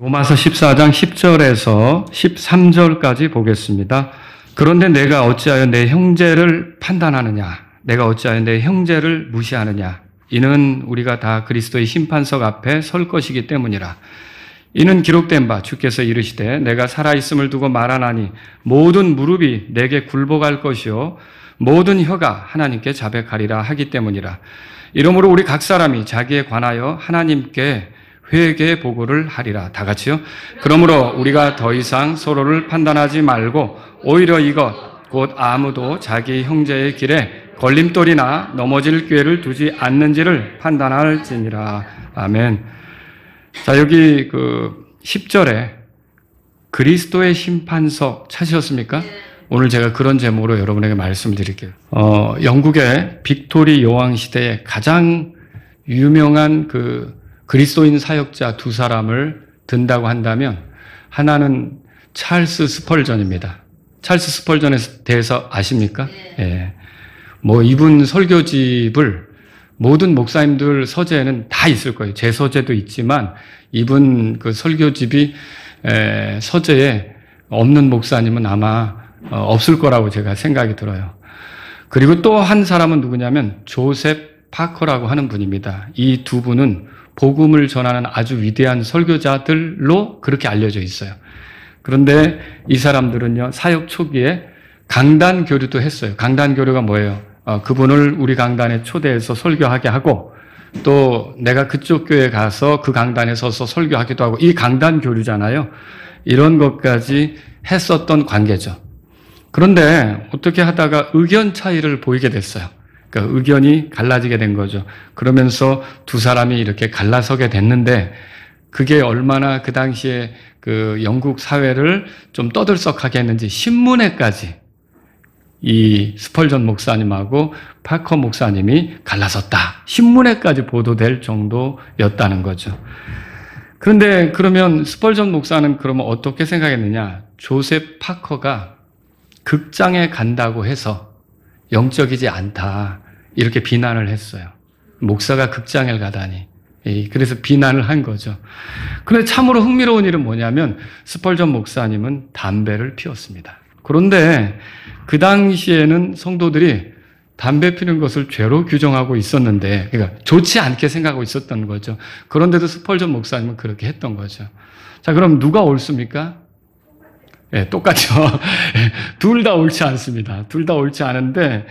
로마서 14장 10절에서 13절까지 보겠습니다. 그런데 내가 어찌하여 내 형제를 판단하느냐? 내가 어찌하여 내 형제를 무시하느냐? 이는 우리가 다 그리스도의 심판석 앞에 설 것이기 때문이라. 이는 기록된 바 주께서 이르시되 내가 살아있음을 두고 말하나니 모든 무릎이 내게 굴복할 것이요 모든 혀가 하나님께 자백하리라 하기 때문이라. 이러므로 우리 각 사람이 자기에 관하여 하나님께 회개 보고를 하리라. 다 같이요. 그러므로 우리가 더 이상 서로를 판단하지 말고 오히려 이것 곧 아무도 자기 형제의 길에 걸림돌이나 넘어질 기회를 두지 않는지를 판단할지니라. 아멘. 자, 여기 10절에 그리스도의 심판석 찾으셨습니까? 오늘 제가 그런 제목으로 여러분에게 말씀드릴게요. 영국의 빅토리 여왕 시대에 가장 유명한 그리스도인 사역자 두 사람을 든다고 한다면 하나는 찰스 스펄전입니다. 찰스 스펄전에 대해서 아십니까? 예. 이분 설교집을 모든 목사님들 서재에는 다 있을 거예요. 제 서재도 있지만 이분 그 설교집이 서재에 없는 목사님은 아마 없을 거라고 제가 생각이 들어요. 그리고 또 한 사람은 누구냐면 조셉 파커라고 하는 분입니다. 이 두 분은 복음을 전하는 아주 위대한 설교자들로 그렇게 알려져 있어요. 그런데 이 사람들은요, 사역 초기에 강단 교류도 했어요. 강단 교류가 뭐예요? 그분을 우리 강단에 초대해서 설교하게 하고 또 내가 그쪽 교회에 가서 그 강단에 서서 설교하기도 하고, 이 강단 교류잖아요. 이런 것까지 했었던 관계죠. 그런데 어떻게 하다가 의견 차이를 보이게 됐어요. 그러니까 의견이 갈라지게 된 거죠. 그러면서 두 사람이 이렇게 갈라서게 됐는데 그게 얼마나 그 당시에 그 영국 사회를 좀 떠들썩하게 했는지 신문에까지 이 스펄전 목사님하고 파커 목사님이 갈라섰다. 신문에까지 보도될 정도였다는 거죠. 그런데 그러면 스펄전 목사는 그러면 어떻게 생각했느냐? 조셉 파커가 극장에 간다고 해서 영적이지 않다. 이렇게 비난을 했어요. 목사가 극장에 가다니. 그래서 비난을 한 거죠. 그런데 참으로 흥미로운 일은 뭐냐면 스펄전 목사님은 담배를 피웠습니다. 그런데 그 당시에는 성도들이 담배 피는 것을 죄로 규정하고 있었는데, 그러니까 좋지 않게 생각하고 있었던 거죠. 그런데도 스펄전 목사님은 그렇게 했던 거죠. 자, 그럼 누가 옳습니까? 예, 똑같죠. 둘 다 옳지 않습니다. 둘 다 옳지 않은데,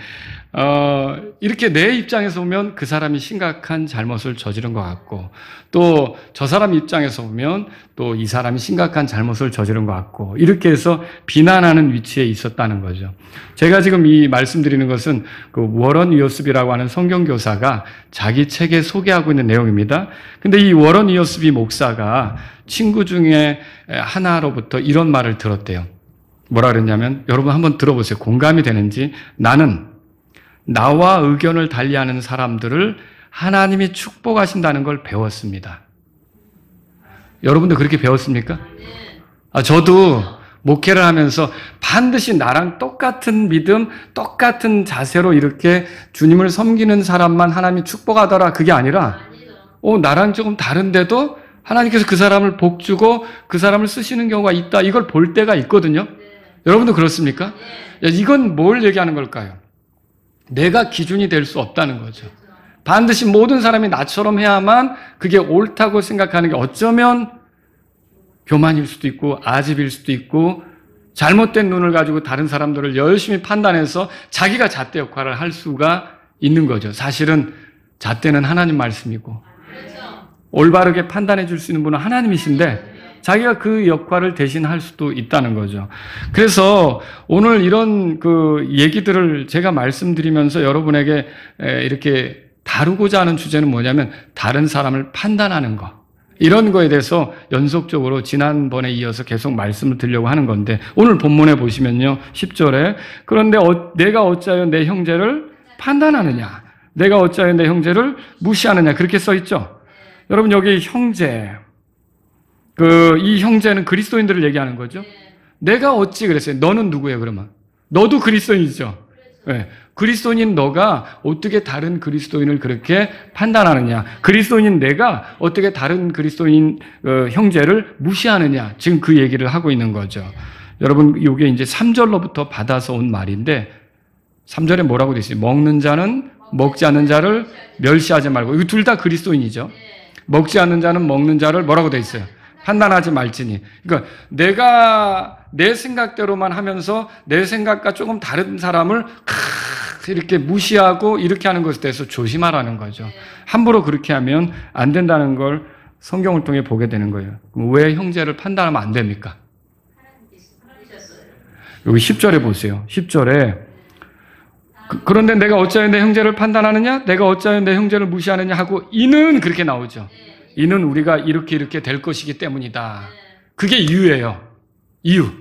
이렇게 내 입장에서 보면 그 사람이 심각한 잘못을 저지른 것 같고, 또 저 사람 입장에서 보면 또 이 사람이 심각한 잘못을 저지른 것 같고, 이렇게 해서 비난하는 위치에 있었다는 거죠. 제가 지금 이 말씀드리는 것은 그 워런 위어스비라고 하는 성경교사가 자기 책에 소개하고 있는 내용입니다. 근데 이 워런 위어스비 목사가 친구 중에 하나로부터 이런 말을 들었대요. 뭐라 그랬냐면, 여러분 한번 들어보세요. 공감이 되는지. 나는 나와 의견을 달리하는 사람들을 하나님이 축복하신다는 걸 배웠습니다. 여러분도 그렇게 배웠습니까? 저도 목회를 하면서 반드시 나랑 똑같은 믿음, 똑같은 자세로 이렇게 주님을 섬기는 사람만 하나님이 축복하더라. 그게 아니라 나랑 조금 다른데도 하나님께서 그 사람을 복주고 그 사람을 쓰시는 경우가 있다. 이걸 볼 때가 있거든요. 여러분도 그렇습니까? 이건 뭘 얘기하는 걸까요? 내가 기준이 될 수 없다는 거죠. 반드시 모든 사람이 나처럼 해야만 그게 옳다고 생각하는 게 어쩌면 교만일 수도 있고 아집일 수도 있고 잘못된 눈을 가지고 다른 사람들을 열심히 판단해서 자기가 잣대 역할을 할 수가 있는 거죠. 사실은 잣대는 하나님 말씀이고 올바르게 판단해 줄 수 있는 분은 하나님이신데 자기가 그 역할을 대신 할 수도 있다는 거죠. 그래서 오늘 이런 얘기들을 제가 말씀드리면서 여러분에게 이렇게 다루고자 하는 주제는 뭐냐면 다른 사람을 판단하는 거. 이런 거에 대해서 연속적으로 지난번에 이어서 계속 말씀을 드리려고 하는 건데, 오늘 본문에 보시면요. 10절에 그런데 내가 어찌하여 내 형제를 판단하느냐? 내가 어찌하여 내 형제를 무시하느냐? 그렇게 써 있죠. 여러분 여기 형제, 이 형제는 그리스도인들을 얘기하는 거죠. 내가 어찌 그랬어요? 너는 누구예요 그러면? 너도 그리스도인이죠. 네. 그리스도인인 너가 어떻게 다른 그리스도인을 그렇게 판단하느냐? 그리스도인인 내가 어떻게 다른 그리스도인 형제를 무시하느냐? 지금 그 얘기를 하고 있는 거죠. 여러분, 이게 이제 3절로부터 받아서 온 말인데 3절에 뭐라고 되어 있어요? 먹는 자는 먹지 않는 자를 멸시하지 말고. 이거 둘 다 그리스도인이죠. 먹지 않는 자는 먹는 자를 뭐라고 되어 있어요? 판단하지 말지니. 그러니까 내가 내 생각대로만 하면서 내 생각과 조금 다른 사람을 이렇게 무시하고 이렇게 하는 것에 대해서 조심하라는 거죠. 함부로 그렇게 하면 안 된다는 걸 성경을 통해 보게 되는 거예요. 그럼 왜 형제를 판단하면 안 됩니까? 여기 10절에 보세요. 10절에 그런데 내가 어찌하여 내 형제를 판단하느냐? 내가 어찌하여 내 형제를 무시하느냐? 하고 이는 그렇게 나오죠. 이는 우리가 이렇게 될 것이기 때문이다. 그게 이유예요. 이유.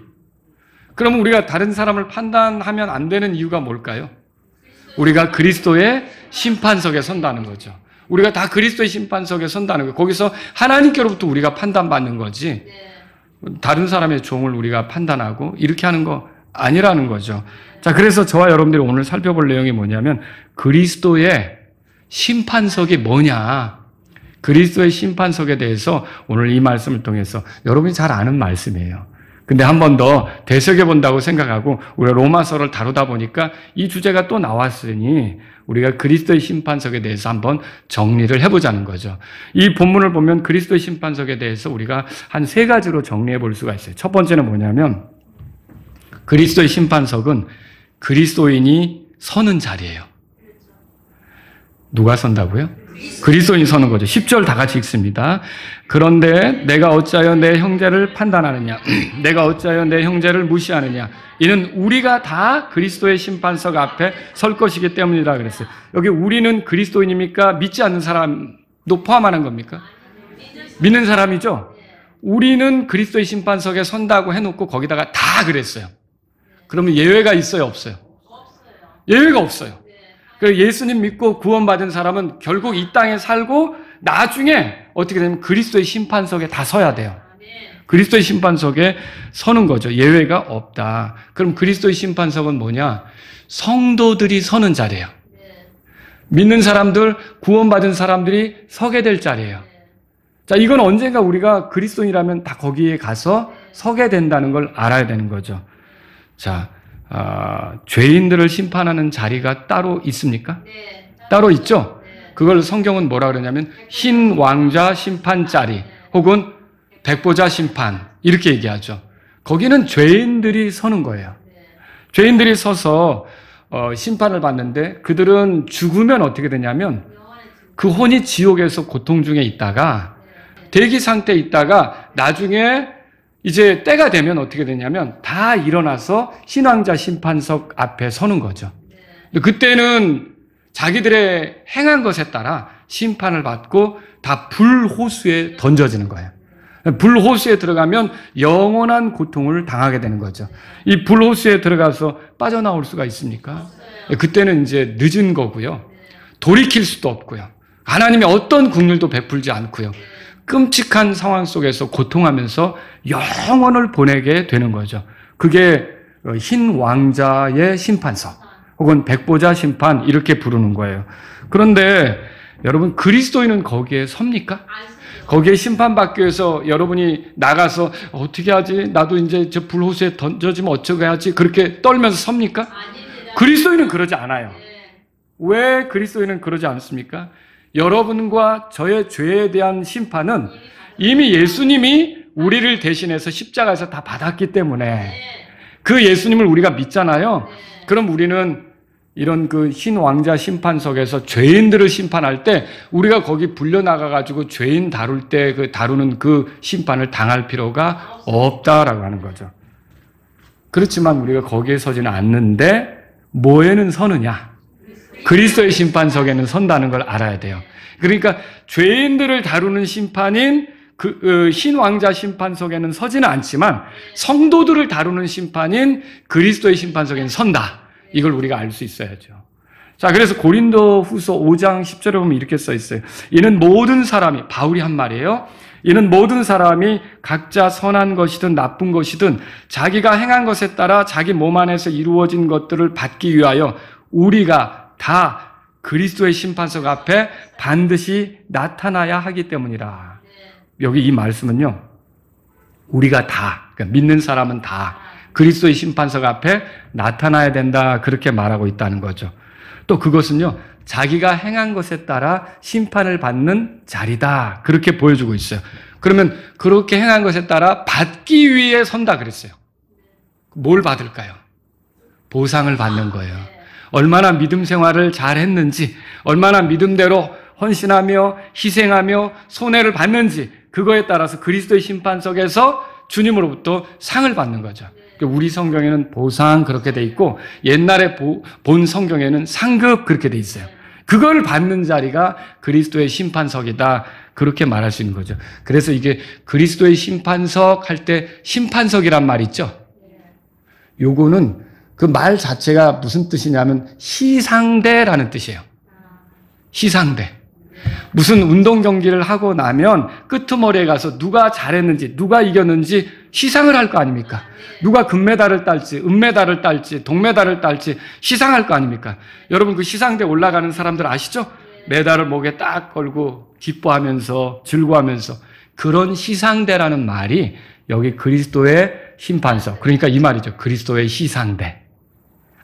그러면 우리가 다른 사람을 판단하면 안 되는 이유가 뭘까요? 우리가 그리스도의 심판석에 선다는 거죠. 우리가 다 그리스도의 심판석에 선다는 거예요. 거기서 하나님께로부터 우리가 판단받는 거지. 다른 사람의 종을 우리가 판단하고 이렇게 하는 거 아니라는 거죠. 자, 그래서 저와 여러분들이 오늘 살펴볼 내용이 뭐냐면 그리스도의 심판석이 뭐냐. 그리스도의 심판석에 대해서 오늘 이 말씀을 통해서 여러분이 잘 아는 말씀이에요. 근데 한 번 더 되새겨 본다고 생각하고 우리가 로마서를 다루다 보니까 이 주제가 또 나왔으니 우리가 그리스도의 심판석에 대해서 한번 정리를 해보자는 거죠. 이 본문을 보면 그리스도의 심판석에 대해서 우리가 한 3가지로 정리해 볼 수가 있어요. 첫 번째는 뭐냐면 그리스도의 심판석은 그리스도인이 서는 자리예요. 누가 선다고요? 그리스도인이 서는 거죠. 10절 다 같이 읽습니다. 그런데 내가 어찌하여 내 형제를 판단하느냐? 내가 어찌하여 내 형제를 무시하느냐? 이는 우리가 다 그리스도의 심판석 앞에 설 것이기 때문이라 그랬어요. 여기 우리는 그리스도인입니까? 믿지 않는 사람도 포함하는 겁니까? 믿는 사람이죠? 우리는 그리스도의 심판석에 선다고 해놓고 거기다가 다 그랬어요. 그러면 예외가 있어요? 없어요? 예외가 없어요. 예수님 믿고 구원받은 사람은 결국 이 땅에 살고 나중에 어떻게 되면 그리스도의 심판석에 다 서야 돼요. 그리스도의 심판석에 서는 거죠. 예외가 없다. 그럼 그리스도의 심판석은 뭐냐? 성도들이 서는 자리예요. 믿는 사람들, 구원받은 사람들이 서게 될 자리예요. 자, 이건 언젠가 우리가 그리스도인이라면 다 거기에 가서 서게 된다는 걸 알아야 되는 거죠. 자, 죄인들을 심판하는 자리가 따로 있습니까? 따로 있죠? 그걸 성경은 뭐라 그러냐면 흰 왕자 심판 자리 혹은 백보자 심판 이렇게 얘기하죠. 거기는 죄인들이 서는 거예요. 죄인들이 서서 심판을 받는데 그들은 죽으면 어떻게 되냐면 그 혼이 지옥에서 고통 중에 있다가 대기 상태에 있다가 나중에 이제 때가 되면 어떻게 되냐면 다 일어나서 신왕자 심판석 앞에 서는 거죠. 그때는 자기들의 행한 것에 따라 심판을 받고 다 불호수에 던져지는 거예요. 불호수에 들어가면 영원한 고통을 당하게 되는 거죠. 이 불호수에 들어가서 빠져나올 수가 있습니까? 그때는 이제 늦은 거고요. 돌이킬 수도 없고요. 하나님의 어떤 긍휼도 베풀지 않고요. 끔찍한 상황 속에서 고통하면서 영원을 보내게 되는 거죠. 그게 흰 왕자의 심판석 혹은 백보자 심판 이렇게 부르는 거예요. 그런데 여러분 그리스도인은 거기에 섭니까? 거기에 심판받기 위해서 여러분이 나가서 어떻게 하지? 나도 이제 저 불호수에 던져지면 어쩌고 해야지? 그렇게 떨면서 섭니까? 그리스도인은 그러지 않아요. 왜 그리스도인은 그러지 않습니까? 여러분과 저의 죄에 대한 심판은 이미 예수님이 우리를 대신해서 십자가에서 다 받았기 때문에 그 예수님을 우리가 믿잖아요. 그럼 우리는 이런 그 흰 왕자 심판석에서 죄인들을 심판할 때 우리가 거기 불려나가가지고 죄인 다룰 때 그 다루는 그 심판을 당할 필요가 없다라고 하는 거죠. 그렇지만 우리가 거기에 서지는 않는데 뭐에는 서느냐? 그리스도의 심판석에는 선다는 걸 알아야 돼요. 그러니까 죄인들을 다루는 심판인 흰 왕자 심판석에는 서지는 않지만 성도들을 다루는 심판인 그리스도의 심판석에는 선다. 이걸 우리가 알 수 있어야죠. 자, 그래서 고린도 후서 5장 10절에 보면 이렇게 써 있어요. 이는 모든 사람이, 바울이 한 말이에요. 이는 모든 사람이 각자 선한 것이든 나쁜 것이든 자기가 행한 것에 따라 자기 몸 안에서 이루어진 것들을 받기 위하여 우리가 다 그리스도의 심판석 앞에 반드시 나타나야 하기 때문이라. 여기 이 말씀은요, 우리가 다, 그러니까 믿는 사람은 다 그리스도의 심판석 앞에 나타나야 된다, 그렇게 말하고 있다는 거죠. 또 그것은요, 자기가 행한 것에 따라 심판을 받는 자리다, 그렇게 보여주고 있어요. 그러면 그렇게 행한 것에 따라 받기 위해 선다 그랬어요. 뭘 받을까요? 보상을 받는 거예요. 얼마나 믿음 생활을 잘 했는지, 얼마나 믿음대로 헌신하며 희생하며 손해를 봤는지, 그거에 따라서 그리스도의 심판석에서 주님으로부터 상을 받는 거죠. 우리 성경에는 보상 그렇게 돼 있고, 옛날에 본 성경에는 상급 그렇게 돼 있어요. 그걸 받는 자리가 그리스도의 심판석이다, 그렇게 말할 수 있는 거죠. 그래서 이게 그리스도의 심판석 할 때 심판석이란 말 있죠. 요거는 그 말 자체가 무슨 뜻이냐면 시상대라는 뜻이에요. 시상대. 무슨 운동 경기를 하고 나면 끄트머리에 가서 누가 잘했는지, 누가 이겼는지 시상을 할 거 아닙니까? 누가 금메달을 딸지, 은메달을 딸지, 동메달을 딸지 시상할 거 아닙니까? 여러분, 그 시상대 올라가는 사람들 아시죠? 메달을 목에 딱 걸고 기뻐하면서 즐거워하면서, 그런 시상대라는 말이 여기 그리스도의 심판석, 그러니까 이 말이죠. 그리스도의 시상대.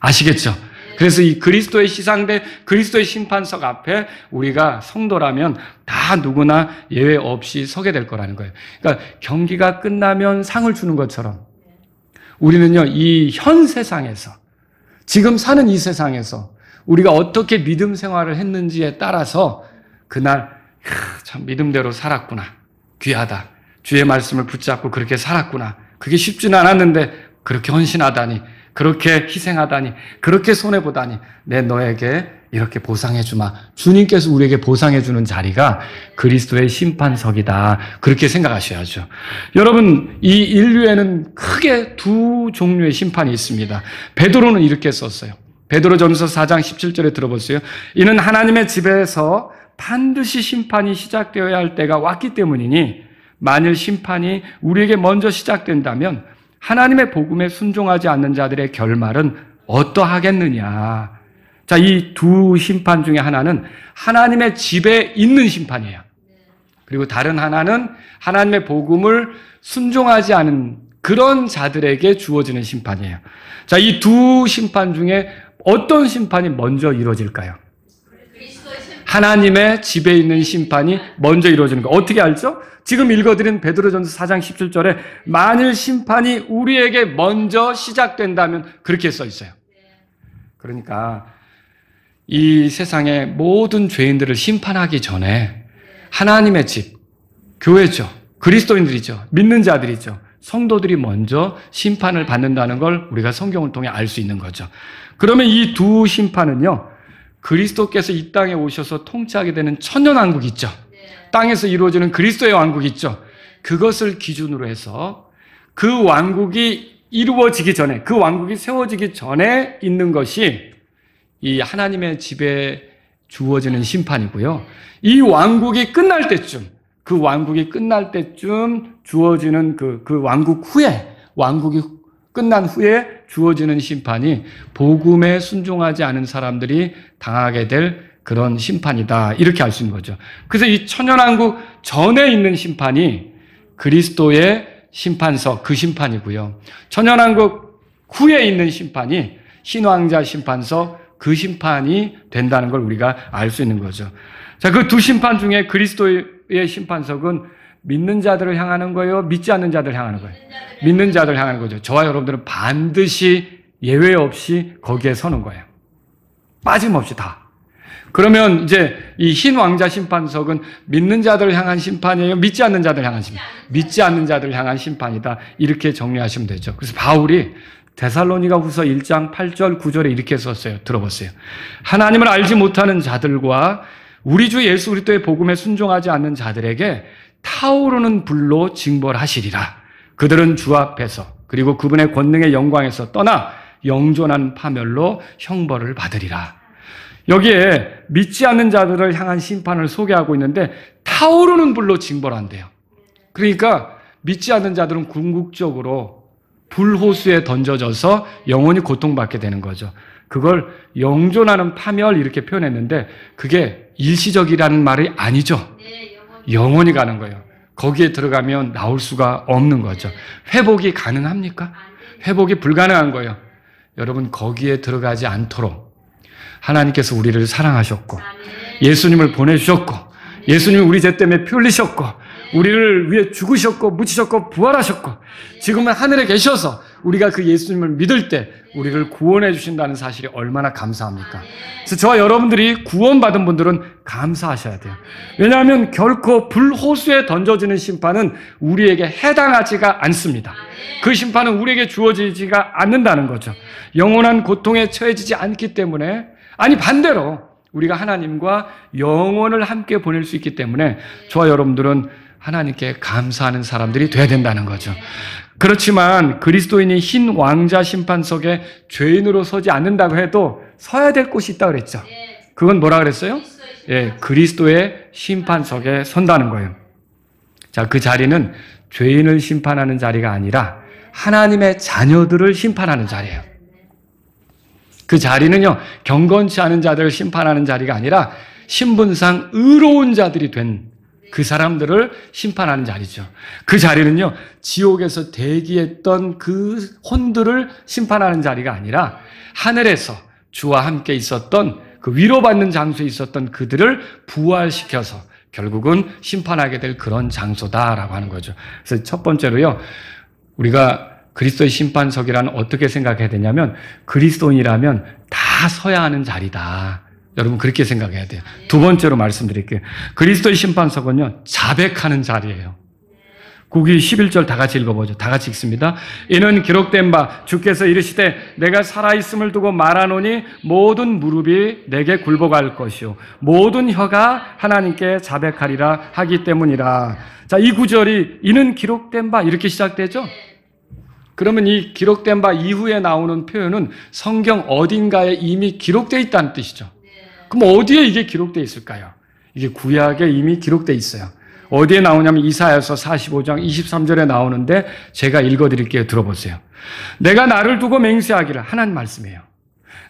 아시겠죠? 그래서 이 그리스도의 시상대, 그리스도의 심판석 앞에 우리가 성도라면 다 누구나 예외 없이 서게 될 거라는 거예요. 그러니까 경기가 끝나면 상을 주는 것처럼 우리는요, 이 현 세상에서, 지금 사는 이 세상에서 우리가 어떻게 믿음 생활을 했는지에 따라서 그날 참 믿음대로 살았구나, 귀하다, 주의 말씀을 붙잡고 그렇게 살았구나, 그게 쉽지는 않았는데 그렇게 헌신하다니, 그렇게 희생하다니, 그렇게 손해보다니, 내 너에게 이렇게 보상해주마. 주님께서 우리에게 보상해주는 자리가 그리스도의 심판석이다, 그렇게 생각하셔야죠. 여러분, 이 인류에는 크게 두 종류의 심판이 있습니다. 베드로는 이렇게 썼어요. 베드로전서 4장 17절에 들어보세요. 이는 하나님의 집에서 반드시 심판이 시작되어야 할 때가 왔기 때문이니 만일 심판이 우리에게 먼저 시작된다면 하나님의 복음에 순종하지 않는 자들의 결말은 어떠하겠느냐. 자, 이 두 심판 중에 하나는 하나님의 집에 있는 심판이에요. 그리고 다른 하나는 하나님의 복음을 순종하지 않은 그런 자들에게 주어지는 심판이에요. 자, 이 두 심판 중에 어떤 심판이 먼저 이루어질까요? 하나님의 집에 있는 심판이 먼저 이루어지는 거. 어떻게 알죠? 지금 읽어드린 베드로전서 4장 17절에 만일 심판이 우리에게 먼저 시작된다면 그렇게 써 있어요. 그러니까 이 세상의 모든 죄인들을 심판하기 전에 하나님의 집, 교회죠, 그리스도인들이죠, 믿는 자들이죠, 성도들이 먼저 심판을 받는다는 걸 우리가 성경을 통해 알 수 있는 거죠. 그러면 이 두 심판은요, 그리스도께서 이 땅에 오셔서 통치하게 되는 천년왕국 있죠. 땅에서 이루어지는 그리스도의 왕국 있죠. 그것을 기준으로 해서 그 왕국이 이루어지기 전에, 그 왕국이 세워지기 전에 있는 것이 이 하나님의 집에 주어지는 심판이고요. 이 왕국이 끝날 때쯤, 그 왕국이 끝날 때쯤 주어지는 그 왕국 후에, 왕국이 끝난 후에 주어지는 심판이 복음에 순종하지 않은 사람들이 당하게 될 그런 심판이다, 이렇게 알 수 있는 거죠. 그래서 이 천년왕국 전에 있는 심판이 그리스도의 심판석, 그 심판이고요. 천년왕국 후에 있는 심판이 신왕자 심판석, 그 심판이 된다는 걸 우리가 알 수 있는 거죠. 자, 그 두 심판 중에 그리스도의 심판석은 믿는 자들을 향하는 거예요? 믿지 않는 자들을 향하는 거예요? 믿는 자들을 향하는 거죠. 저와 여러분들은 반드시 예외 없이 거기에 서는 거예요. 빠짐없이 다. 그러면 이제 이 흰 왕자 심판석은 믿는 자들을 향한 심판이에요? 믿지 않는 자들을 향한 심판? 믿지 않는 자들을 향한 심판이다, 이렇게 정리하시면 되죠. 그래서 바울이 데살로니가 후서 1장 8절 9절에 이렇게 썼어요. 들어보세요. 하나님을 알지 못하는 자들과 우리 주 예수 그리스도의 복음에 순종하지 않는 자들에게 타오르는 불로 징벌하시리라. 그들은 주 앞에서 그리고 그분의 권능의 영광에서 떠나 영존한 파멸로 형벌을 받으리라. 여기에 믿지 않는 자들을 향한 심판을 소개하고 있는데 타오르는 불로 징벌한대요. 그러니까 믿지 않는 자들은 궁극적으로 불호수에 던져져서 영원히 고통받게 되는 거죠. 그걸 영존하는 파멸 이렇게 표현했는데 그게 일시적이라는 말이 아니죠. 영원히 가는 거예요. 거기에 들어가면 나올 수가 없는 거죠. 회복이 가능합니까? 회복이 불가능한 거예요. 여러분 거기에 들어가지 않도록 하나님께서 우리를 사랑하셨고 예수님을 보내주셨고 예수님이 우리 죄 때문에 피 흘리셨고 우리를 위해 죽으셨고 묻히셨고 부활하셨고 지금은 하늘에 계셔서 우리가 그 예수님을 믿을 때 우리를 구원해 주신다는 사실이 얼마나 감사합니까? 그래서 저와 여러분들이 구원받은 분들은 감사하셔야 돼요. 왜냐하면 결코 불호수에 던져지는 심판은 우리에게 해당하지가 않습니다. 그 심판은 우리에게 주어지지가 않는다는 거죠. 영원한 고통에 처해지지 않기 때문에 아니 반대로 우리가 하나님과 영원을 함께 보낼 수 있기 때문에 저와 여러분들은 하나님께 감사하는 사람들이 돼야 된다는 거죠. 그렇지만 그리스도인이 흰 왕자 심판석에 죄인으로 서지 않는다고 해도 서야 될 곳이 있다고 그랬죠. 그건 뭐라 그랬어요? 예, 그리스도의 심판석에 선다는 거예요. 자, 그 자리는 죄인을 심판하는 자리가 아니라 하나님의 자녀들을 심판하는 자리예요. 그 자리는요, 경건치 않은 자들을 심판하는 자리가 아니라 신분상 의로운 자들이 된 그 사람들을 심판하는 자리죠. 그 자리는요, 지옥에서 대기했던 그 혼들을 심판하는 자리가 아니라 하늘에서 주와 함께 있었던 그 위로받는 장소에 있었던 그들을 부활시켜서 결국은 심판하게 될 그런 장소다라고 하는 거죠. 그래서 첫 번째로요, 우리가 그리스도의 심판석이라는 어떻게 생각해야 되냐면 그리스도인이라면 다 서야 하는 자리다. 여러분 그렇게 생각해야 돼요. 두 번째로 말씀드릴게요. 그리스도의 심판석은요, 자백하는 자리예요. 거기 11절 다 같이 읽어보죠. 다 같이 읽습니다. 이는 기록된 바 주께서 이르시되 내가 살아있음을 두고 말하노니 모든 무릎이 내게 굴복할 것이요 모든 혀가 하나님께 자백하리라 하기 때문이라. 자, 이 구절이 이는 기록된 바 이렇게 시작되죠. 그러면 이 기록된 바 이후에 나오는 표현은 성경 어딘가에 이미 기록되어 있다는 뜻이죠. 그럼 어디에 이게 기록되어 있을까요? 이게 구약에 이미 기록되어 있어요. 어디에 나오냐면 이사야서 45장 23절에 나오는데 제가 읽어드릴게요. 들어보세요. 내가 나를 두고 맹세하기를, 하나님 말씀이에요.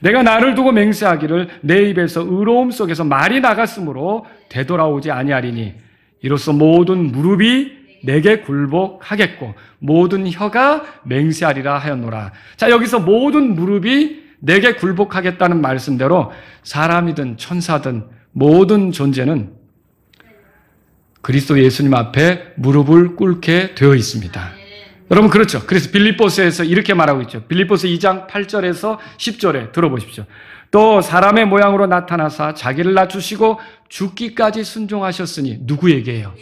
내가 나를 두고 맹세하기를 내 입에서 의로움 속에서 말이 나갔으므로 되돌아오지 아니하리니 이로써 모든 무릎이 내게 굴복하겠고 모든 혀가 맹세하리라 하였노라. 자, 여기서 모든 무릎이 내게 굴복하겠다는 말씀대로 사람이든 천사든 모든 존재는 그리스도 예수님 앞에 무릎을 꿇게 되어 있습니다. 여러분 그렇죠. 그래서 빌립보서에서 이렇게 말하고 있죠. 빌립보서 2장 8절에서 10절에 들어보십시오. 또 사람의 모양으로 나타나사 자기를 낮추시고 죽기까지 순종하셨으니 누구에게요?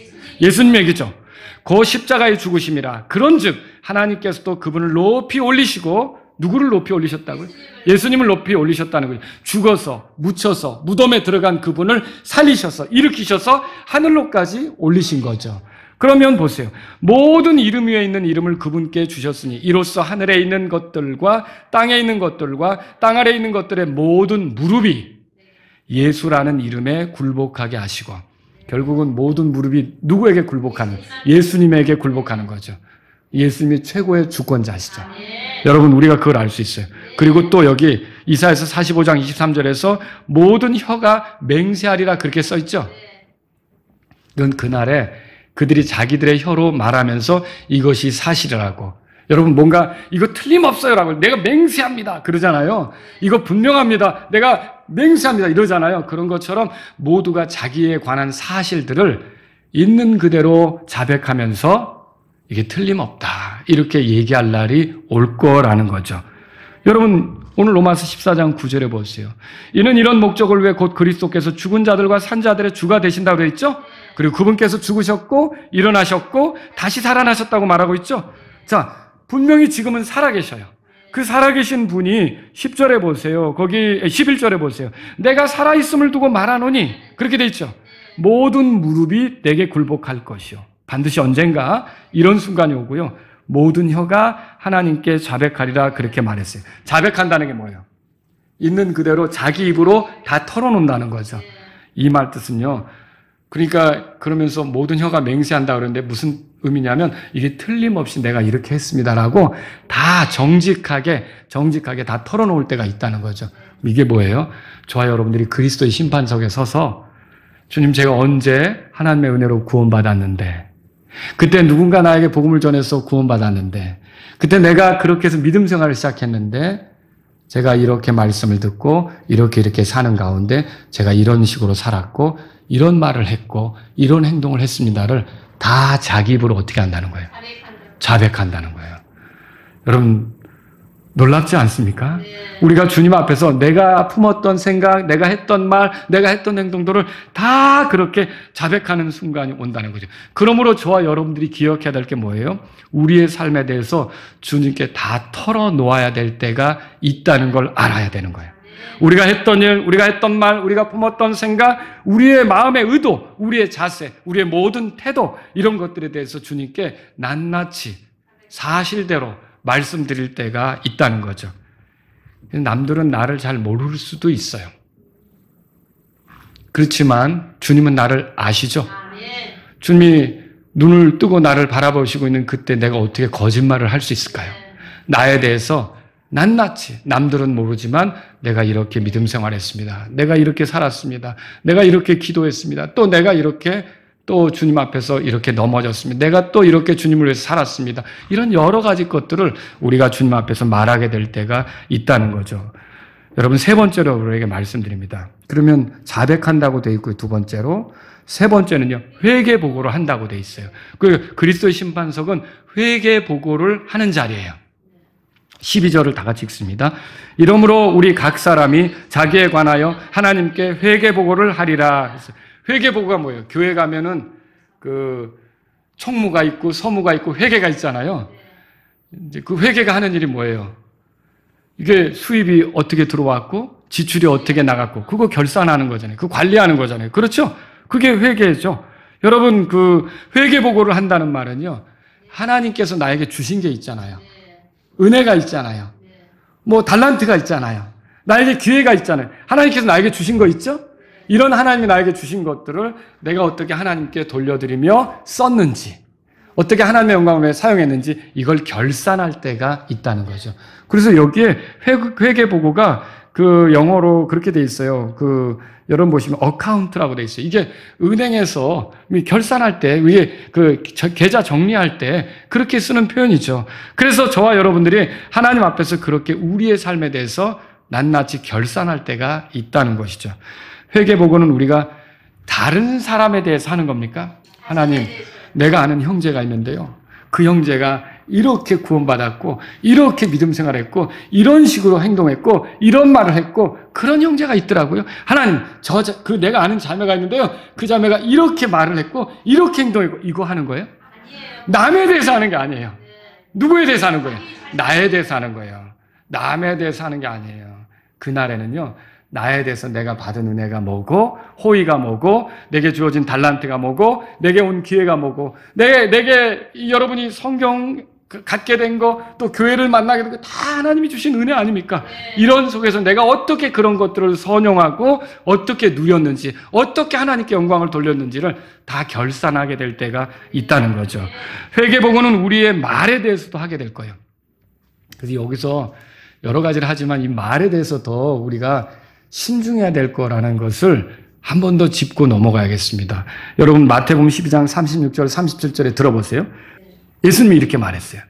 예수님에게죠. 그 십자가의 죽으심이라. 그런즉 하나님께서도 그분을 높이 올리시고 누구를 높이 올리셨다고요? 예수님을 높이 올리셨다는 거예요. 죽어서 묻혀서 무덤에 들어간 그분을 살리셔서 일으키셔서 하늘로까지 올리신 거죠. 그러면 보세요. 모든 이름 위에 있는 이름을 그분께 주셨으니 이로써 하늘에 있는 것들과 땅에 있는 것들과 땅 아래에 있는 것들의 모든 무릎이 예수라는 이름에 굴복하게 하시고 결국은 모든 무릎이 누구에게 굴복하는? 예수님에게 굴복하는 거죠. 예수님이 최고의 주권자시죠. 여러분 우리가 그걸 알 수 있어요. 그리고 또 여기 이사야서 45장 23절에서 모든 혀가 맹세하리라 그렇게 써 있죠. 이건 그날에 그들이 자기들의 혀로 말하면서 이것이 사실이라고. 여러분 뭔가 이거 틀림없어요라고 내가 맹세합니다 그러잖아요. 이거 분명합니다. 내가 맹세합니다 이러잖아요. 그런 것처럼 모두가 자기에 관한 사실들을 있는 그대로 자백하면서 이게 틀림없다 이렇게 얘기할 날이 올 거라는 거죠. 여러분 오늘 로마서 14장 9절에 보세요. 이는 이런 목적을 위해 곧 그리스도께서 죽은 자들과 산 자들의 주가 되신다고 되어 있죠. 그리고 그분께서 죽으셨고 일어나셨고 다시 살아나셨다고 말하고 있죠. 자, 분명히 지금은 살아계셔요. 그 살아계신 분이 10절에 보세요. 거기 11절에 보세요. 내가 살아있음을 두고 말하노니 그렇게 되어 있죠. 모든 무릎이 내게 굴복할 것이요. 반드시 언젠가 이런 순간이 오고요. 모든 혀가 하나님께 자백하리라 그렇게 말했어요. 자백한다는 게 뭐예요? 있는 그대로 자기 입으로 다 털어놓는다는 거죠. 이 말 뜻은요. 그러니까 그러면서 모든 혀가 맹세한다 그러는데 무슨 의미냐면 이게 틀림없이 내가 이렇게 했습니다라고 다 정직하게 다 털어놓을 때가 있다는 거죠. 이게 뭐예요? 저와 여러분들이 그리스도의 심판석에 서서 주님, 제가 언제 하나님의 은혜로 구원받았는데, 그때 누군가 나에게 복음을 전해서 구원받았는데, 그때 내가 그렇게 해서 믿음 생활을 시작했는데, 제가 이렇게 말씀을 듣고 이렇게 사는 가운데 제가 이런 식으로 살았고 이런 말을 했고 이런 행동을 했습니다를 다 자기 입으로 어떻게 한다는 거예요? 자백한다는 거예요. 여러분 놀랍지 않습니까? 우리가 주님 앞에서 내가 품었던 생각, 내가 했던 말, 내가 했던 행동들을 다 그렇게 자백하는 순간이 온다는 거죠. 그러므로 저와 여러분들이 기억해야 될 게 뭐예요? 우리의 삶에 대해서 주님께 다 털어놓아야 될 때가 있다는 걸 알아야 되는 거예요. 우리가 했던 일, 우리가 했던 말, 우리가 품었던 생각, 우리의 마음의 의도, 우리의 자세, 우리의 모든 태도, 이런 것들에 대해서 주님께 낱낱이 사실대로 말씀드릴 때가 있다는 거죠. 남들은 나를 잘 모를 수도 있어요. 그렇지만 주님은 나를 아시죠? 주님이 눈을 뜨고 나를 바라보시고 있는 그때 내가 어떻게 거짓말을 할 수 있을까요? 나에 대해서 낱낱이, 남들은 모르지만 내가 이렇게 믿음 생활했습니다. 내가 이렇게 살았습니다. 내가 이렇게 기도했습니다. 또 내가 이렇게 또 주님 앞에서 이렇게 넘어졌습니다. 내가 또 이렇게 주님을 위해서 살았습니다. 이런 여러 가지 것들을 우리가 주님 앞에서 말하게 될 때가 있다는 거죠. 여러분, 세 번째로 우리에게 말씀드립니다. 그러면 자백한다고 되어 있고요. 두 번째로. 세 번째는요, 회개 보고를 한다고 되어 있어요. 그 그리스도의 심판석은 회개 보고를 하는 자리예요. 12절을 다 같이 읽습니다. 이러므로 우리 각 사람이 자기에 관하여 하나님께 회개 보고를 하리라. 회개 보고가 뭐예요? 교회 가면은 그 총무가 있고 서무가 있고 회계가 있잖아요. 이제 그 회계가 하는 일이 뭐예요? 이게 수입이 어떻게 들어왔고 지출이 어떻게 나갔고 그거 결산하는 거잖아요. 그거 관리하는 거잖아요. 그렇죠? 그게 회계죠. 여러분, 그 회계 보고를 한다는 말은요, 하나님께서 나에게 주신 게 있잖아요. 은혜가 있잖아요. 뭐 달란트가 있잖아요. 나에게 기회가 있잖아요. 하나님께서 나에게 주신 거 있죠? 이런 하나님이 나에게 주신 것들을 내가 어떻게 하나님께 돌려드리며 썼는지, 어떻게 하나님의 영광을 위해 사용했는지 이걸 결산할 때가 있다는 거죠. 그래서 여기에 회계 보고가 그 영어로 그렇게 돼 있어요. 그 여러분 보시면 어카운트라고 돼 있어요. 이게 은행에서 결산할 때 위에 그 계좌 정리할 때 그렇게 쓰는 표현이죠. 그래서 저와 여러분들이 하나님 앞에서 그렇게 우리의 삶에 대해서 낱낱이 결산할 때가 있다는 것이죠. 회개보고는 우리가 다른 사람에 대해서 하는 겁니까? 하나님, 내가 아는 형제가 있는데요. 그 형제가 이렇게 구원받았고, 이렇게 믿음 생활했고, 이런 식으로 행동했고, 이런 말을 했고, 그런 형제가 있더라고요. 하나님, 내가 아는 자매가 있는데요. 그 자매가 이렇게 말을 했고, 이렇게 행동했고, 이거 하는 거예요? 남에 대해서 하는 게 아니에요. 누구에 대해서 하는 거예요? 나에 대해서 하는 거예요. 남에 대해서 하는 게 아니에요. 그날에는요, 나에 대해서 내가 받은 은혜가 뭐고, 호의가 뭐고, 내게 주어진 달란트가 뭐고, 내게 온 기회가 뭐고, 내게 여러분이 성경 갖게 된 거, 또 교회를 만나게 된 거 다 하나님이 주신 은혜 아닙니까? 이런 속에서 내가 어떻게 그런 것들을 선용하고, 어떻게 누렸는지, 어떻게 하나님께 영광을 돌렸는지를 다 결산하게 될 때가 있다는 거죠. 회개보고는 우리의 말에 대해서도 하게 될 거예요. 그래서 여기서 여러 가지를 하지만 이 말에 대해서 더 우리가 신중해야 될 거라는 것을 한 번 더 짚고 넘어가야겠습니다. 여러분, 마태복음 12장 36절 37절에 들어보세요. 예수님이 이렇게 말했어요.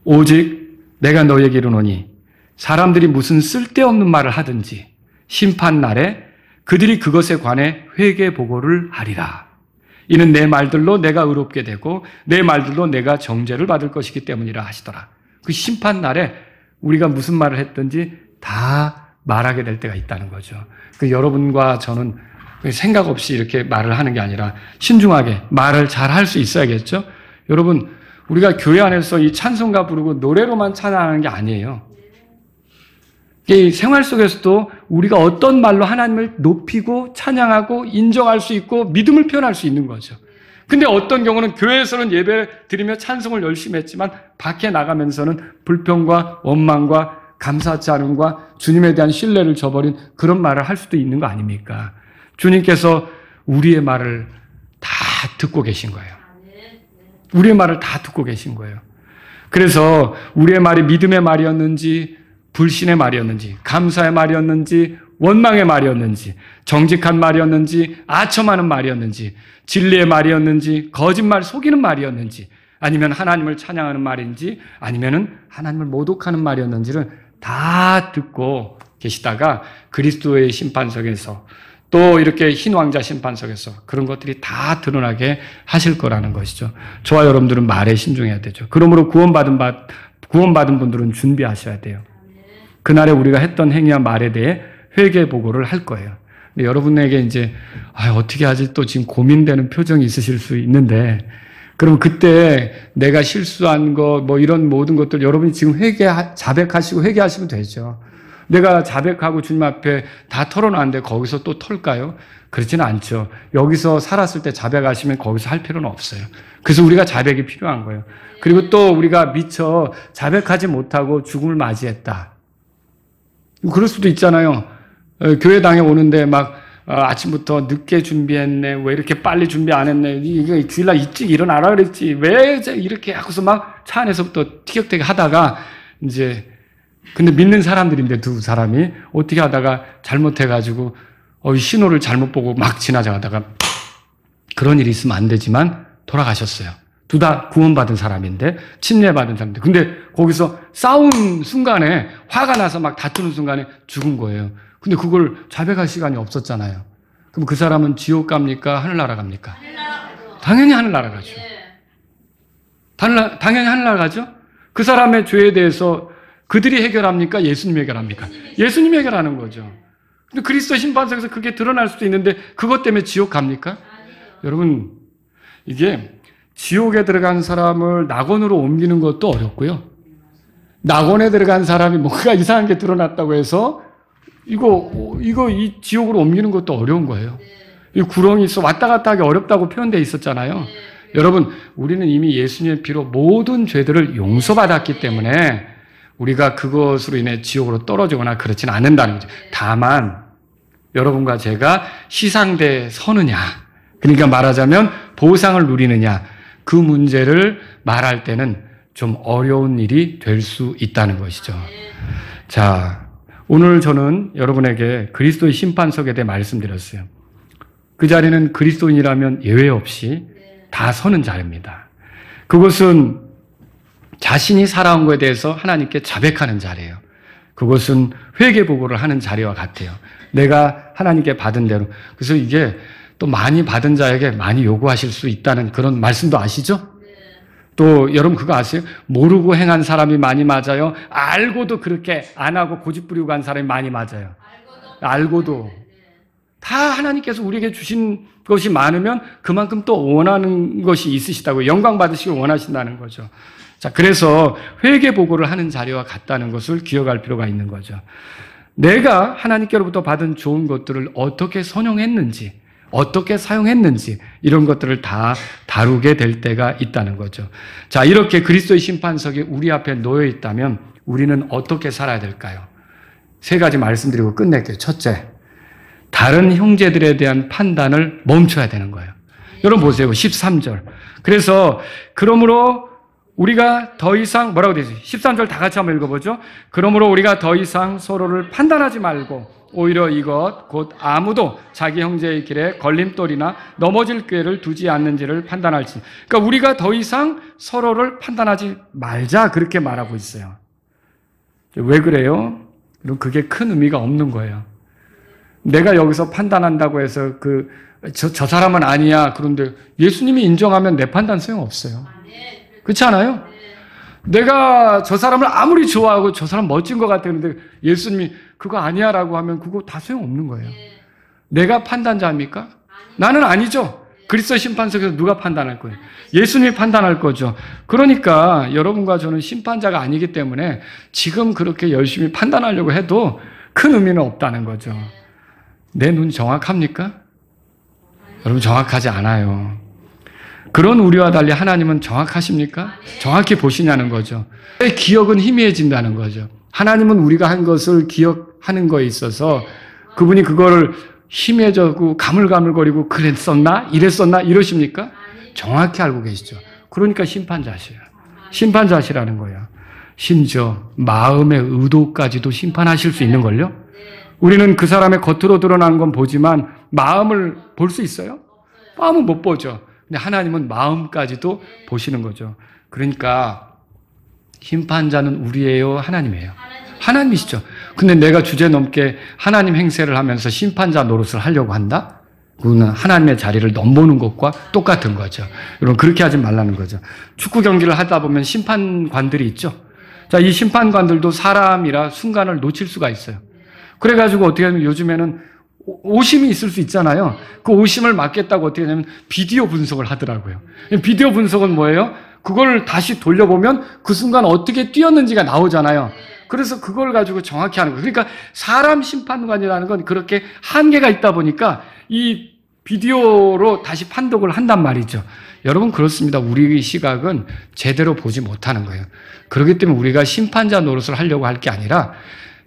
오직 내가 너에게 이르노니 사람들이 무슨 쓸데없는 말을 하든지 심판날에 그들이 그것에 관해 회개 보고를 하리라. 이는 내 말들로 내가 의롭게 되고 내 말들로 내가 정죄를 받을 것이기 때문이라 하시더라. 그 심판날에 우리가 무슨 말을 했든지 다 말하게 될 때가 있다는 거죠. 그 여러분과 저는 생각 없이 이렇게 말을 하는 게 아니라 신중하게 말을 잘 할 수 있어야겠죠. 여러분, 우리가 교회 안에서 이 찬송가 부르고 노래로만 찬양하는 게 아니에요. 이 생활 속에서도 우리가 어떤 말로 하나님을 높이고 찬양하고 인정할 수 있고 믿음을 표현할 수 있는 거죠. 근데 어떤 경우는 교회에서는 예배 드리며 찬송을 열심히 했지만 밖에 나가면서는 불평과 원망과 감사치 않음과 주님에 대한 신뢰를 저버린 그런 말을 할 수도 있는 거 아닙니까? 주님께서 우리의 말을 다 듣고 계신 거예요. 우리의 말을 다 듣고 계신 거예요. 그래서 우리의 말이 믿음의 말이었는지 불신의 말이었는지 감사의 말이었는지 원망의 말이었는지 정직한 말이었는지 아첨하는 말이었는지 진리의 말이었는지 거짓말 속이는 말이었는지 아니면 하나님을 찬양하는 말인지 아니면 하나님을 모독하는 말이었는지를 다 듣고 계시다가 그리스도의 심판석에서 또 이렇게 흰 왕자 심판석에서 그런 것들이 다 드러나게 하실 거라는 것이죠. 저와 여러분들은 말에 신중해야 되죠. 그러므로 구원받은 분들은 준비하셔야 돼요. 그날에 우리가 했던 행위와 말에 대해 회개 보고를 할 거예요. 근데 여러분에게 이제 어떻게 하지 또 지금 고민되는 표정이 있으실 수 있는데 그럼 그때 내가 실수한 거 이런 모든 것들 여러분이 지금 자백하시고 회개하시면 되죠. 내가 자백하고 주님 앞에 다 털어놨는데 거기서 또 털까요? 그렇지는 않죠. 여기서 살았을 때 자백하시면 거기서 할 필요는 없어요. 그래서 우리가 자백이 필요한 거예요. 그리고 또 우리가 미처 자백하지 못하고 죽음을 맞이했다. 그럴 수도 있잖아요. 교회당에 오는데 막 아침부터 늦게 준비했네. 왜 이렇게 빨리 준비 안 했네. 이게 주일날 일찍 일어나라 그랬지. 왜 이렇게 하고서 막 차 안에서부터 티격태격 하다가 이제 근데 믿는 사람들인데 두 사람이 어떻게 하다가 잘못해가지고 신호를 잘못 보고 막 지나가다가 그런 일이 있으면 안 되지만 돌아가셨어요. 둘 다 구원받은 사람인데 침례받은 사람인데 근데 거기서 싸운 순간에 화가 나서 막 다투는 순간에 죽은 거예요. 근데 그걸 자백할 시간이 없었잖아요. 그럼 그 사람은 지옥 갑니까? 하늘나라 갑니까? 당연히 하늘나라 가죠. 당연히 하늘나라 가죠. 그 사람의 죄에 대해서 그들이 해결합니까? 예수님 해결합니까? 예수님 해결하는 거죠. 근데 그리스도 심판석에서 그게 드러날 수도 있는데 그것 때문에 지옥 갑니까? 여러분 이게 지옥에 들어간 사람을 낙원으로 옮기는 것도 어렵고요. 낙원에 들어간 사람이 뭔가 이상한 게 드러났다고 해서 이 지옥으로 옮기는 것도 어려운 거예요. 이 구렁이 있어 왔다 갔다 하기 어렵다고 표현되어 있었잖아요. 여러분 우리는 이미 예수님의 피로 모든 죄들을 용서받았기 때문에 우리가 그것으로 인해 지옥으로 떨어지거나 그렇지는 않는다는 거죠. 다만 여러분과 제가 시상대에 서느냐, 그러니까 말하자면 보상을 누리느냐, 그 문제를 말할 때는 좀 어려운 일이 될 수 있다는 것이죠. 자, 오늘 저는 여러분에게 그리스도의 심판석에 대해 말씀드렸어요. 그 자리는 그리스도인이라면 예외 없이 다 서는 자리입니다. 그것은 자신이 살아온 것에 대해서 하나님께 자백하는 자리예요. 그것은 회개보고를 하는 자리와 같아요. 내가 하나님께 받은 대로. 그래서 이게 또 많이 받은 자에게 많이 요구하실 수 있다는 그런 말씀도 아시죠? 또 여러분 그거 아세요? 모르고 행한 사람이 많이 맞아요. 알고도 그렇게 안 하고 고집 부리고 간 사람이 많이 맞아요. 알고도. 다 하나님께서 우리에게 주신 것이 많으면 그만큼 또 원하는 것이 있으시다고 영광 받으시길 원하신다는 거죠. 자, 그래서 회개 보고를 하는 자리와 같다는 것을 기억할 필요가 있는 거죠. 내가 하나님께로부터 받은 좋은 것들을 어떻게 선용했는지, 어떻게 사용했는지 이런 것들을 다 다루게 될 때가 있다는 거죠. 자, 이렇게 그리스도의 심판석이 우리 앞에 놓여 있다면 우리는 어떻게 살아야 될까요? 세 가지 말씀드리고 끝낼게요. 첫째, 다른 형제들에 대한 판단을 멈춰야 되는 거예요. 여러분 보세요. 13절. 그래서 그러므로 우리가 더 이상 뭐라고 되죠? 13절 다 같이 한번 읽어보죠. 그러므로 우리가 더 이상 서로를 판단하지 말고 오히려 이것 곧 아무도 자기 형제의 길에 걸림돌이나 넘어질 기회를 두지 않는지를 판단할지. 그러니까 우리가 더 이상 서로를 판단하지 말자 그렇게 말하고 있어요. 왜 그래요? 그럼 그게 큰 의미가 없는 거예요. 내가 여기서 판단한다고 해서 저 사람은 아니야. 그런데 예수님이 인정하면 내 판단 소용없어요. 그렇지 않아요? 내가 저 사람을 아무리 좋아하고 저 사람 멋진 것 같았는데 예수님이 그거 아니야 라고 하면 그거 다 소용없는 거예요. 내가 판단자입니까? 나는 아니죠. 그리스도 심판석에서 누가 판단할 거예요? 예수님이 판단할 거죠. 그러니까 여러분과 저는 심판자가 아니기 때문에 지금 그렇게 열심히 판단하려고 해도 큰 의미는 없다는 거죠. 내 눈 정확합니까? 여러분 정확하지 않아요. 그런 우리와 달리 하나님은 정확하십니까? 정확히 보시냐는 거죠. 기억은 희미해진다는 거죠. 하나님은 우리가 한 것을 기억하는 거에 있어서 그분이 그거를 희미해지고 가물가물거리고 그랬었나? 이랬었나? 이러십니까? 정확히 알고 계시죠. 그러니까 심판자시에요. 심판자시라는 거예요. 심지어 마음의 의도까지도 심판하실 수 있는 걸요. 우리는 그 사람의 겉으로 드러난 건 보지만 마음을 볼 수 있어요? 마음은 못 보죠. 근데 하나님은 마음까지도 보시는 거죠. 그러니까 심판자는 우리예요, 하나님이에요? 하나님이시죠. 근데 내가 주제넘게 하나님 행세를 하면서 심판자 노릇을 하려고 한다? 그거는 하나님의 자리를 넘보는 것과 똑같은 거죠. 여러분, 그렇게 하지 말라는 거죠. 축구 경기를 하다 보면 심판관들이 있죠. 자, 이 심판관들도 사람이라 순간을 놓칠 수가 있어요. 그래가지고 어떻게 하면 요즘에는 오심이 있을 수 있잖아요. 그 오심을 막겠다고 어떻게 하냐면 비디오 분석을 하더라고요. 비디오 분석은 뭐예요? 그걸 다시 돌려보면 그 순간 어떻게 뛰었는지가 나오잖아요. 그래서 그걸 가지고 정확히 하는 거예요. 그러니까 사람 심판관이라는 건 그렇게 한계가 있다 보니까 이 비디오로 다시 판독을 한단 말이죠. 여러분, 그렇습니다. 우리 시각은 제대로 보지 못하는 거예요. 그렇기 때문에 우리가 심판자 노릇을 하려고 할 게 아니라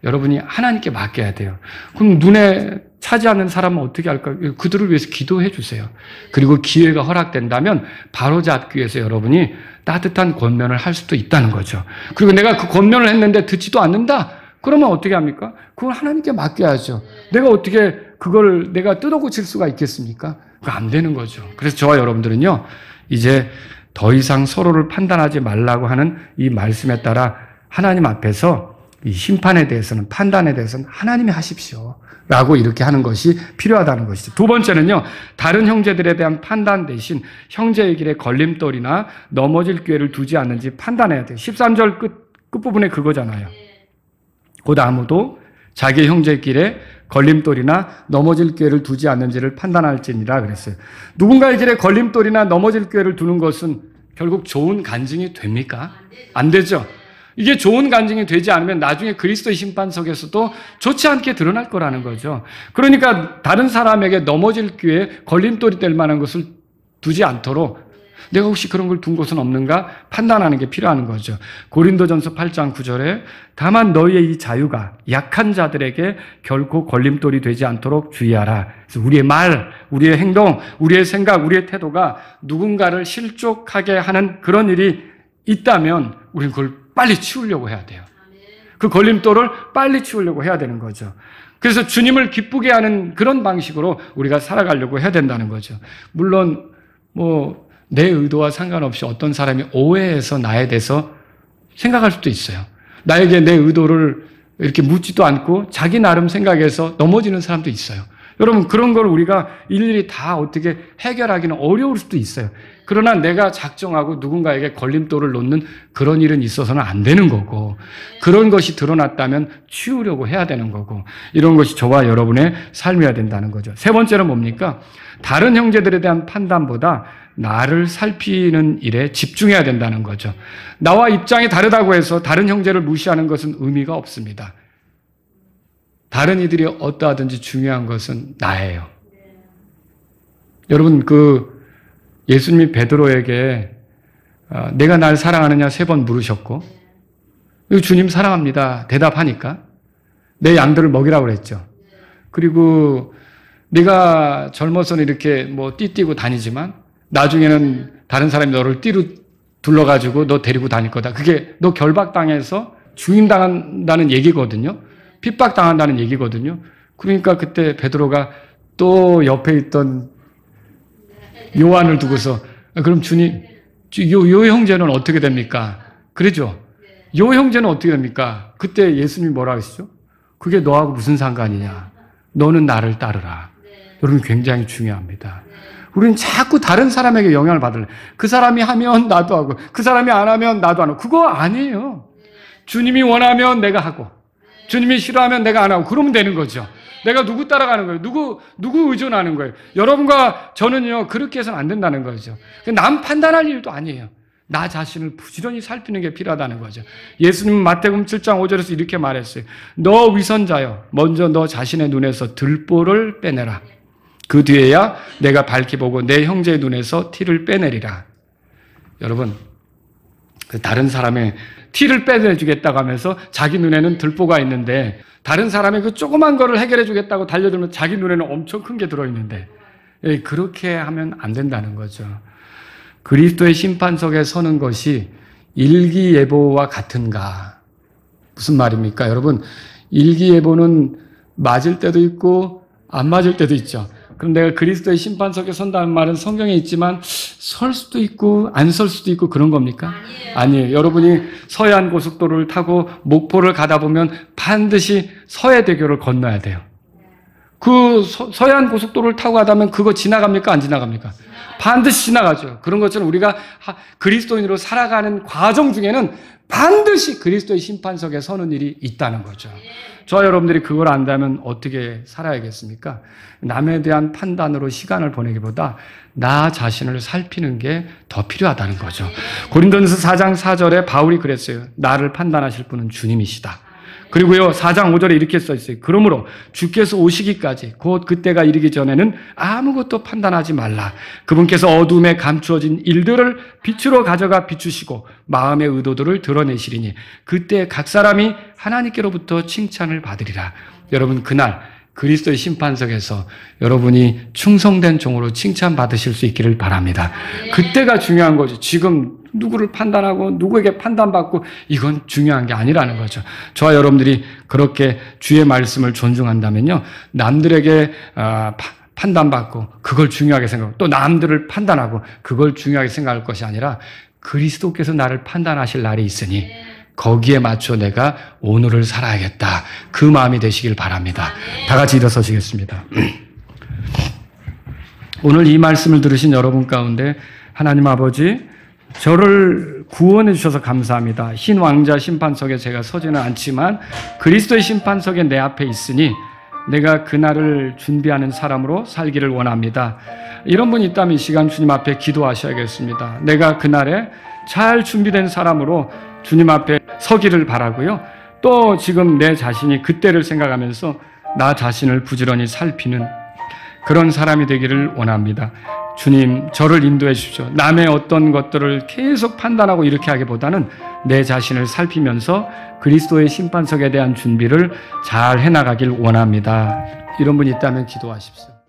여러분이 하나님께 맡겨야 돼요. 그럼 눈에 차지 않는 사람은 어떻게 할까요? 그들을 위해서 기도해 주세요. 그리고 기회가 허락된다면 바로잡기 위해서 여러분이 따뜻한 권면을 할 수도 있다는 거죠. 그리고 내가 그 권면을 했는데 듣지도 않는다? 그러면 어떻게 합니까? 그걸 하나님께 맡겨야죠. 내가 어떻게 그걸 내가 뜯어고칠 수가 있겠습니까? 그거 안 되는 거죠. 그래서 저와 여러분들은요, 이제 더 이상 서로를 판단하지 말라고 하는 이 말씀에 따라 하나님 앞에서 이 심판에 대해서는, 판단에 대해서는 하나님이 하십시오 라고 이렇게 하는 것이 필요하다는 것이죠. 두 번째는요, 다른 형제들에 대한 판단 대신 형제의 길에 걸림돌이나 넘어질 기회를 두지 않는지 판단해야 돼요. 13절 끝부분에 그거잖아요. 곧 아무도 자기 형제의 길에 걸림돌이나 넘어질 기회를 두지 않는지를 판단할지니라 그랬어요. 누군가의 길에 걸림돌이나 넘어질 기회를 두는 것은 결국 좋은 간증이 됩니까? 안 되죠. 이게 좋은 간증이 되지 않으면 나중에 그리스도의 심판석에서도 좋지 않게 드러날 거라는 거죠. 그러니까 다른 사람에게 넘어질 기회에 걸림돌이 될 만한 것을 두지 않도록 내가 혹시 그런 걸 둔 곳은 없는가 판단하는 게 필요한 거죠. 고린도전서 8장 9절에 다만 너희의 이 자유가 약한 자들에게 결코 걸림돌이 되지 않도록 주의하라. 그래서 우리의 말, 우리의 행동, 우리의 생각, 우리의 태도가 누군가를 실족하게 하는 그런 일이 있다면 우리는 그걸 빨리 치우려고 해야 돼요. 그 걸림돌을 빨리 치우려고 해야 되는 거죠. 그래서 주님을 기쁘게 하는 그런 방식으로 우리가 살아가려고 해야 된다는 거죠. 물론 내 의도와 상관없이 어떤 사람이 오해해서 나에 대해서 생각할 수도 있어요. 나에게 내 의도를 이렇게 묻지도 않고 자기 나름 생각해서 넘어지는 사람도 있어요. 여러분, 그런 걸 우리가 일일이 다 어떻게 해결하기는 어려울 수도 있어요. 그러나 내가 작정하고 누군가에게 걸림돌을 놓는 그런 일은 있어서는 안 되는 거고, 그런 것이 드러났다면 치우려고 해야 되는 거고, 이런 것이 저와 여러분의 삶이어야 된다는 거죠. 세 번째는 뭡니까? 다른 형제들에 대한 판단보다 나를 살피는 일에 집중해야 된다는 거죠. 나와 입장이 다르다고 해서 다른 형제를 무시하는 것은 의미가 없습니다. 다른 이들이 어떠하든지 중요한 것은 나예요. 여러분, 예수님이 베드로에게 내가 날 사랑하느냐 3번 물으셨고, 주님 사랑합니다 대답하니까 내 양들을 먹이라고 그랬죠. 그리고 네가 젊어서는 이렇게 띠띠고 다니지만 나중에는 다른 사람이 너를 띠로 둘러가지고 너 데리고 다닐 거다. 그게 너 결박당해서 죽임당한다는 얘기거든요. 핍박당한다는 얘기거든요. 그러니까 그때 베드로가 또 옆에 있던 요한을 두고서 그럼 주님, 요 형제는 어떻게 됩니까? 그러죠. 요 형제는 어떻게 됩니까? 그때 예수님이 뭐라 하시죠? 그게 너하고 무슨 상관이냐? 너는 나를 따르라. 여러분, 굉장히 중요합니다. 우리는 자꾸 다른 사람에게 영향을 받을래. 그 사람이 하면 나도 하고, 그 사람이 안 하면 나도 안 하고. 그거 아니에요. 주님이 원하면 내가 하고, 주님이 싫어하면 내가 안 하고, 그러면 되는 거죠. 내가 누구 따라가는 거예요? 누구 의존하는 거예요? 여러분과 저는요, 그렇게 해서는 안 된다는 거죠. 남 판단할 일도 아니에요. 나 자신을 부지런히 살피는 게 필요하다는 거죠. 예수님은 마태복음 7장 5절에서 이렇게 말했어요. 너 위선자여, 먼저 너 자신의 눈에서 들보를 빼내라. 그 뒤에야 내가 밝히 보고 내 형제의 눈에서 티를 빼내리라. 여러분, 다른 사람의 티를 빼내주겠다고 하면서 자기 눈에는 들보가 있는데, 다른 사람의 그 조그만 거를 해결해 주겠다고 달려들면 자기 눈에는 엄청 큰 게 들어있는데, 그렇게 하면 안 된다는 거죠. 그리스도의 심판석에 서는 것이 일기예보와 같은가? 무슨 말입니까? 여러분, 일기예보는 맞을 때도 있고 안 맞을 때도 있죠. 그럼 내가 그리스도의 심판석에 선다는 말은 성경에 있지만 설 수도 있고 안 설 수도 있고 그런 겁니까? 아니에요. 여러분이 서해안 고속도로를 타고 목포를 가다 보면 반드시 서해대교를 건너야 돼요. 그 서해안 고속도로를 타고 가다 보면 그거 지나갑니까? 안 지나갑니까? 반드시 지나가죠. 그런 것처럼 우리가 그리스도인으로 살아가는 과정 중에는 반드시 그리스도의 심판석에 서는 일이 있다는 거죠. 저와 여러분들이 그걸 안다면 어떻게 살아야겠습니까? 남에 대한 판단으로 시간을 보내기보다 나 자신을 살피는 게 더 필요하다는 거죠. 고린도전서 4장 4절에 바울이 그랬어요. 나를 판단하실 분은 주님이시다. 그리고요, 4장 5절에 이렇게 써 있어요. 그러므로 주께서 오시기까지 곧 그때가 이르기 전에는 아무것도 판단하지 말라. 그분께서 어둠에 감추어진 일들을 빛으로 가져가 비추시고 마음의 의도들을 드러내시리니 그때 각 사람이 하나님께로부터 칭찬을 받으리라. 여러분, 그날 그리스도의 심판석에서 여러분이 충성된 종으로 칭찬받으실 수 있기를 바랍니다. 그때가 중요한 거죠. 지금 누구를 판단하고 누구에게 판단받고 이건 중요한 게 아니라는 거죠. 저와 여러분들이 그렇게 주의 말씀을 존중한다면요, 남들에게 판단받고 그걸 중요하게 생각하고 또 남들을 판단하고 그걸 중요하게 생각할 것이 아니라 그리스도께서 나를 판단하실 날이 있으니 거기에 맞춰 내가 오늘을 살아야겠다. 그 마음이 되시길 바랍니다. 다 같이 일어서시겠습니다. 오늘 이 말씀을 들으신 여러분 가운데 하나님 아버지, 저를 구원해 주셔서 감사합니다. 흰 왕자 심판석에 제가 서지는 않지만 그리스도의 심판석에 내 앞에 있으니 내가 그날을 준비하는 사람으로 살기를 원합니다. 이런 분이 있다면 이 시간 주님 앞에 기도하셔야겠습니다. 내가 그날에 잘 준비된 사람으로 주님 앞에 서기를 바라고요. 또 지금 내 자신이 그때를 생각하면서 나 자신을 부지런히 살피는 그런 사람이 되기를 원합니다. 주님, 저를 인도해 주십시오. 남의 어떤 것들을 계속 판단하고 이렇게 하기보다는 내 자신을 살피면서 그리스도의 심판석에 대한 준비를 잘 해나가길 원합니다. 이런 분이 있다면 기도하십시오.